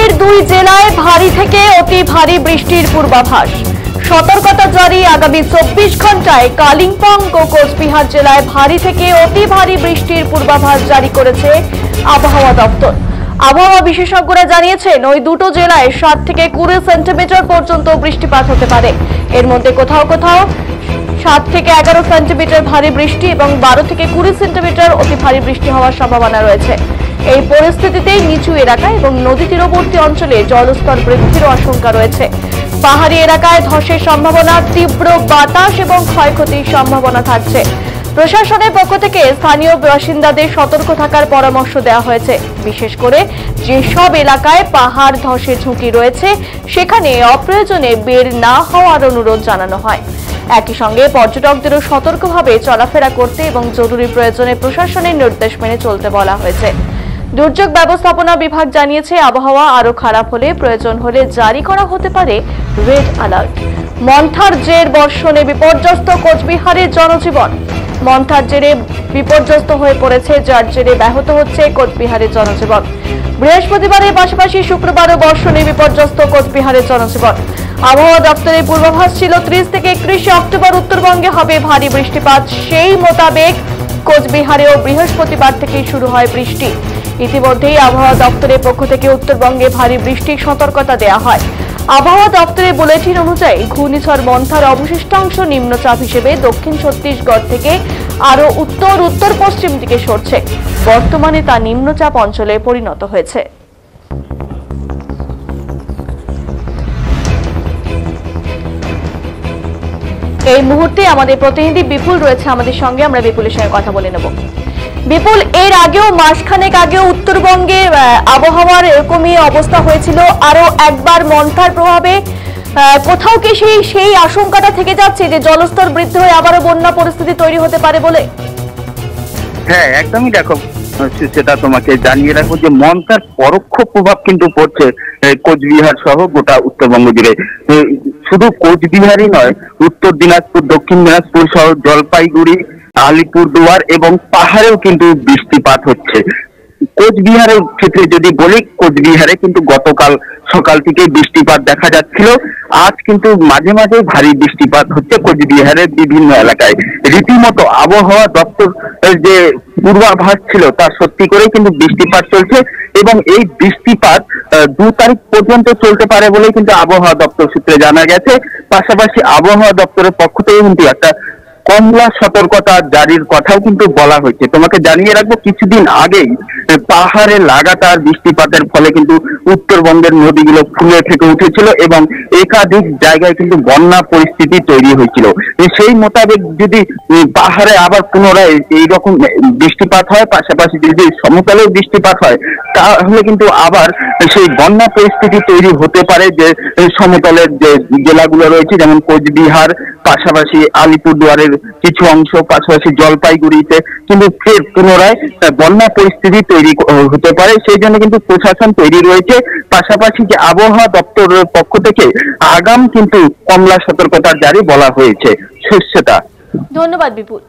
রাজ্যের 2 জেলায় ভারী থেকে অতি ভারী বৃষ্টির পূর্বাভাস। সতর্কতা জারি আগামী 24 ঘন্টায় কালিম্পং ও কোচবিহার জেলায় ভারী থেকে অতি ভারী বৃষ্টির পূর্বাভাস জারি করেছে আবহাওয়া দপ্তর। আবহাওয়া বিশেষজ্ঞরা জানিয়েছেন ওই দুটো জেলায় 7 থেকে 20 সেন্টিমিটার পর্যন্ত বৃষ্টিপাত হতে পারে। এর মধ্যে কোথাও কোথাও 7 থেকে 11 সেন্টিমিটার ভারী বৃষ্টি এবং 12 থেকে 20 সেন্টিমিটার অতি ভারী বৃষ্টি হওয়ার সম্ভাবনা রয়েছে। এই পরিস্থিতিতে নিচু এলাকা এবং নদী তীরবর্তী অঞ্চলে জলস্তর বৃদ্ধির আশঙ্কা রয়েছে। পাহাড়ি এলাকায় ধসের সম্ভাবনা, তীব্র বাতাস এবং ক্ষয়ক্ষতির সম্ভাবনা থাকছে। প্রশাসনের পক্ষ থেকে স্থানীয় বাসিন্দাদের সতর্ক থাকার পরামর্শ দেওয়া হয়েছে। বিশেষ করে যেসব এলাকায় পাহাড় ধসের ঝুঁকি রয়েছে সেখানে অপ্রয়োজনে বের না হওয়ার অনুরোধ জানানো হয়। একই সঙ্গে পর্যটকদেরও সতর্কভাবে চলাফেরা করতে এবং জরুরি প্রয়োজনে প্রশাসনের নির্দেশ মেনে চলতে বলা হয়েছে। দুর্যোগ ব্যবস্থাপনা বিভাগ জানিয়েছে আবহাওয়া আরো খারাপ হলে প্রয়োজন হলে জারি করা হতে পারে রেড অ্যালার্ট। মন্থার জের বর্ষণে বিপর্যস্ত কোচবিহারের জনজীবন। মন্থার জেরে বিপর্যস্ত হয়ে পড়েছে, যার জেরে ব্যাহত হচ্ছে কোচবিহারের জনজীবন। বৃহস্পতিবারের পাশাপাশি শুক্রবারও বর্ষণে বিপর্যস্ত কোচবিহারের জনজীবন। আবহাওয়া দপ্তরের পূর্বাভাস ছিল 30 থেকে 31 অক্টোবর উত্তরবঙ্গে হবে ভারী বৃষ্টিপাত। সেই মোতাবেক কোচবিহারেও বৃহস্পতিবার থেকেই শুরু হয় বৃষ্টি। ইতিমধ্যেই আবহাওয়া দপ্তরের পক্ষ থেকে উত্তরবঙ্গে ভারী বৃষ্টির সতর্কতা দেওয়া হয়। আবহাওয়া দপ্তরের বুলেটিন অনুযায়ী ঘূর্ণিঝড় মন্থার অবশিষ্টাংশ নিম্নচাপ হিসেবে দক্ষিণ ছত্তিশগড় থেকে আরো উত্তর উত্তর পশ্চিম দিকে সরছে। বর্তমানে তা নিম্নচাপ অঞ্চলে পরিণত হয়েছে। এই মুহূর্তে আমাদের প্রতিনিধি বিপুল রয়েছে আমাদের সঙ্গে, আমরা বিপুলের সঙ্গে কথা বলে নেব। বিপুল, এর আগেও মাসখানেক আগেও উত্তরবঙ্গে আবহাওয়ার এরকমই অবস্থা হয়েছিল, আরো একবার মন্থার প্রভাবে কোথাও কি সেই আশঙ্কাটা থেকে যাচ্ছে যে জলস্তর বৃদ্ধি হয়ে আবারও বন্যা পরিস্থিতি তৈরি হতে পারে বলে? হ্যাঁ, একদমই। দেখো, সেটা তোমাকে জানিয়ে রাখবো যে মন্থার পরোক্ষ প্রভাব কিন্তু পড়ছে কোচবিহার সহ গোটা উত্তরবঙ্গ জুড়ে। শুধু কোচবিহারই নয়, উত্তর দিনাজপুর, দক্ষিণ দিনাজপুর সহ জলপাইগুড়ি, আলিপুরদুয়ার এবং পাহাড়েও কিন্তু বৃষ্টিপাত হচ্ছে। কোচবিহারের ক্ষেত্রে যদি বলি, কোচবিহারে কিন্তু গতকাল সকাল থেকে বৃষ্টিপাত দেখা যাচ্ছিল। আজ কিন্তু মাঝে মাঝে ভারী বৃষ্টিপাত হচ্ছে কোচবিহারের বিভিন্ন এলাকায়। রীতিমতো আবহাওয়া দপ্তর যে পূর্বাভাস ছিল তা সত্যি করেই কিন্তু বৃষ্টিপাত চলছে এবং এই বৃষ্টিপাত 2 তারিখ পর্যন্ত চলতে পারে বলে কিন্তু আবহাওয়া দপ্তর সূত্রে জানা গেছে। পাশাপাশি আবহাওয়া দপ্তরের পক্ষ থেকে কিন্তু একটা কমলা সতর্কতা জারির কথাও কিন্তু বলা হয়েছে। তোমাকে জানিয়ে রাখবো, কিছুদিন আগেই পাহাড়ে লাগাতার বৃষ্টিপাতের ফলে কিন্তু উত্তরবঙ্গের নদীগুলো ফুলে ফেটে উঠেছিল এবং একাধিক জায়গায় কিন্তু বন্যা পরিস্থিতি তৈরি হয়েছিল। সেই মোতাবেক যদি পাহাড়ে আবার পুনরায় এইরকম বৃষ্টিপাত হয়, পাশাপাশি যদি সমতলেও বৃষ্টিপাত হয়, তাহলে কিন্তু আবার সেই বন্যা পরিস্থিতি তৈরি হতে পারে। যে সমতলের যে জেলাগুলো রয়েছে, যেমন কোচবিহার, পাশাপাশি আলিপুরদুয়ারের কিছু অংশ, পাশাপাশি জলপাইগুড়িতে কিন্তু ফের পুনরায় বন্যা পরিস্থিতি তৈরি হতে পারে। সেই জন্য কিন্তু প্রশাসন তৈরি রয়েছে। পাশাপাশি যে আবহাওয়া দপ্তরের পক্ষ থেকে আগাম কিন্তু কমলা সতর্কতা জারি বলা হয়েছে। সুস্থতা। ধন্যবাদ বিপুল।